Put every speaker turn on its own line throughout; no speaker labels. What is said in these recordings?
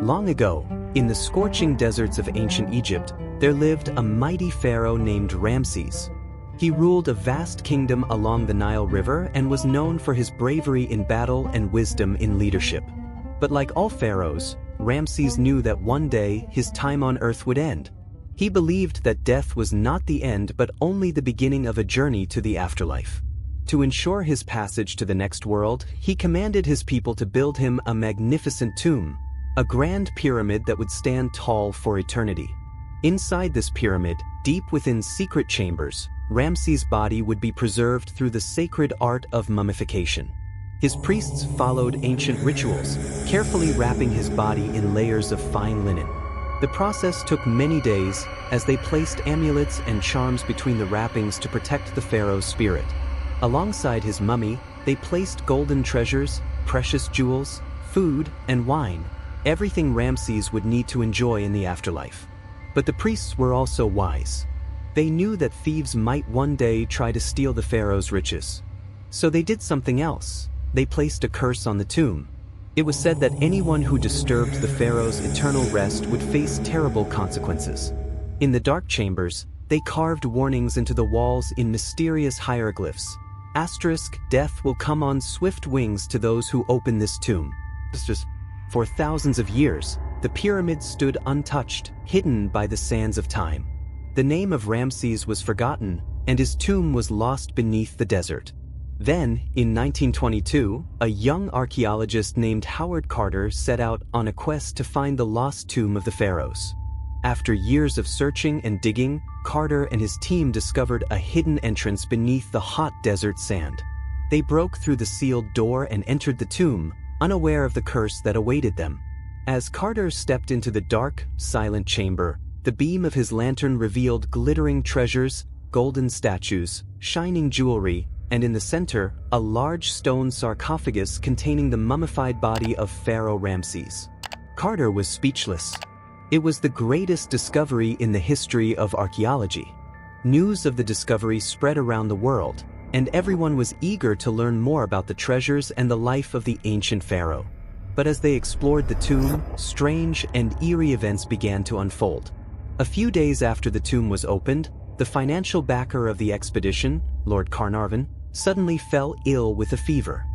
Long ago, in the scorching deserts of ancient Egypt, there lived a mighty pharaoh named Ramses. He ruled a vast kingdom along the Nile River and was known for his bravery in battle and wisdom in leadership. But like all pharaohs, Ramses knew that one day his time on earth would end. He believed that death was not the end but only the beginning of a journey to the afterlife. To ensure his passage to the next world, he commanded his people to build him a magnificent tomb, a grand pyramid that would stand tall for eternity. Inside this pyramid, deep within secret chambers, Ramses' body would be preserved through the sacred art of mummification. His priests followed ancient rituals, carefully wrapping his body in layers of fine linen. The process took many days, as they placed amulets and charms between the wrappings to protect the pharaoh's spirit. Alongside his mummy, they placed golden treasures, precious jewels, food, and wine, everything Ramses would need to enjoy in the afterlife. But the priests were also wise. They knew that thieves might one day try to steal the pharaoh's riches. So they did something else. They placed a curse on the tomb. It was said that anyone who disturbed the pharaoh's eternal rest would face terrible consequences. In the dark chambers, they carved warnings into the walls in mysterious hieroglyphs. Asterisk, death will come on swift wings to those who open this tomb. For thousands of years, the pyramid stood untouched, hidden by the sands of time. The name of Ramses was forgotten, and his tomb was lost beneath the desert. Then, in 1922, a young archaeologist named Howard Carter set out on a quest to find the lost tomb of the pharaohs. After years of searching and digging, Carter and his team discovered a hidden entrance beneath the hot desert sand. They broke through the sealed door and entered the tomb, unaware of the curse that awaited them. As Carter stepped into the dark, silent chamber, the beam of his lantern revealed glittering treasures, golden statues, shining jewelry, and in the center, a large stone sarcophagus containing the mummified body of Pharaoh Ramses. Carter was speechless. It was the greatest discovery in the history of archaeology. News of the discovery spread around the world, and everyone was eager to learn more about the treasures and the life of the ancient pharaoh. But as they explored the tomb, strange and eerie events began to unfold. A few days after the tomb was opened, the financial backer of the expedition, Lord Carnarvon, suddenly fell ill with a fever.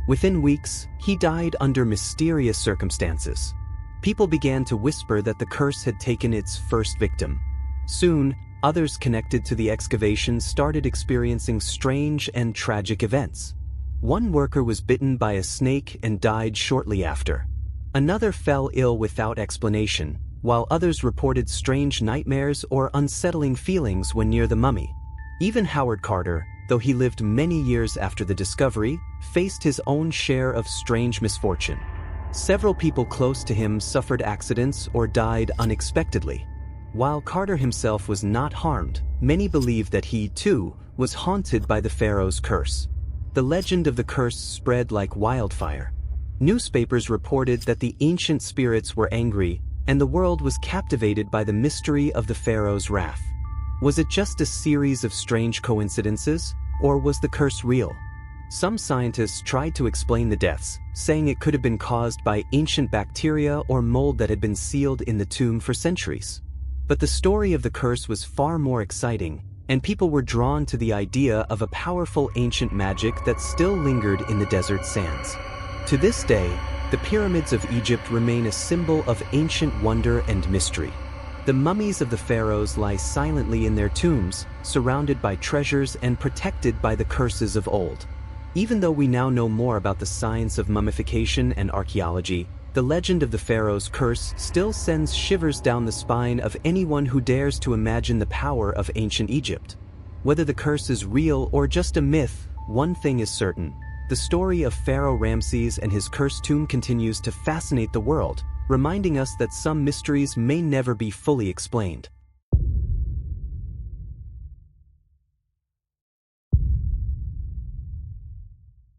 Within weeks, he died under mysterious circumstances. People began to whisper that the curse had taken its first victim. Soon, others connected to the excavation started experiencing strange and tragic events. One worker was bitten by a snake and died shortly after. Another fell ill without explanation, while others reported strange nightmares or unsettling feelings when near the mummy. Even Howard Carter, though he lived many years after the discovery, faced his own share of strange misfortune. Several people close to him suffered accidents or died unexpectedly. While Carter himself was not harmed, many believed that he, too, was haunted by the pharaoh's curse. The legend of the curse spread like wildfire. Newspapers reported that the ancient spirits were angry, and the world was captivated by the mystery of the pharaoh's wrath. Was it just a series of strange coincidences, or was the curse real? Some scientists tried to explain the deaths, saying it could have been caused by ancient bacteria or mold that had been sealed in the tomb for centuries. But the story of the curse was far more exciting, and people were drawn to the idea of a powerful ancient magic that still lingered in the desert sands. To this day, the pyramids of Egypt remain a symbol of ancient wonder and mystery. The mummies of the pharaohs lie silently in their tombs, surrounded by treasures and protected by the curses of old. Even though we now know more about the science of mummification and archaeology, the legend of the pharaoh's curse still sends shivers down the spine of anyone who dares to imagine the power of ancient Egypt. Whether the curse is real or just a myth, one thing is certain: the story of Pharaoh Ramses and his cursed tomb continues to fascinate the world, reminding us that some mysteries may never be fully explained.